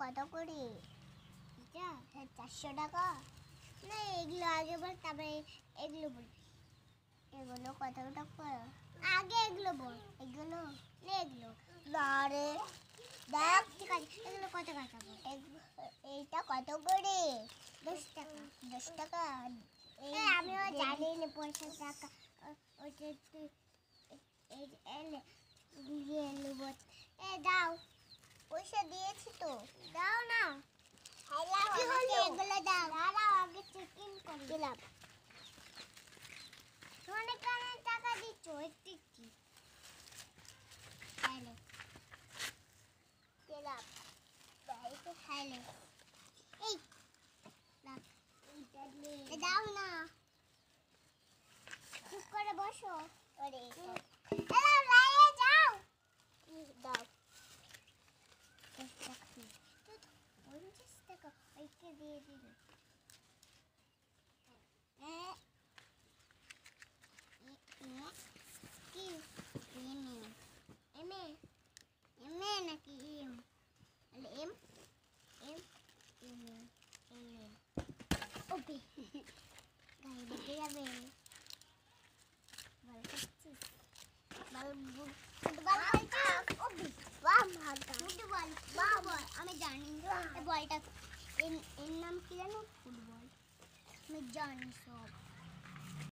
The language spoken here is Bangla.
কত করে? এটা 400 টাকা। না এগুলো আগে বল, তারপরে এগুলো বলবি। এগুলো কত টাকা? আগে এগুলো বল। এগুলো এগুলো আরে দেখ, ঠিক আছে। এগুলো কত টাকা বল? এইটা কত করে? 10 টাকা। 10 টাকা। আমিও জানি না পয়সা টাকা। ওইটা তুই এলে দিয়ে নেব। দাও, পয়সা দিয়েছি তো, দাও না। এগুলো দাও। দাঁড়াও, আগে চেকিং করে দিলাম। অনেক টাকা দিচ্ছ, একটু কি হ্যালো দিলাম। হ্যালো এই দাও না, চুপ করে বসো। যাও দাও। 10 টাকা 50 টাকা ওইকে দিয়ে দিল। কি এম নাকি এম? এম এম এম এম ওকে গাড়ি দেখে যাবে। বল করছিস? ফুটবল খেলছিস? ফুটবল আমি জানি। বলটা এর নাম কি জানো? ফুটবল আমি জানি।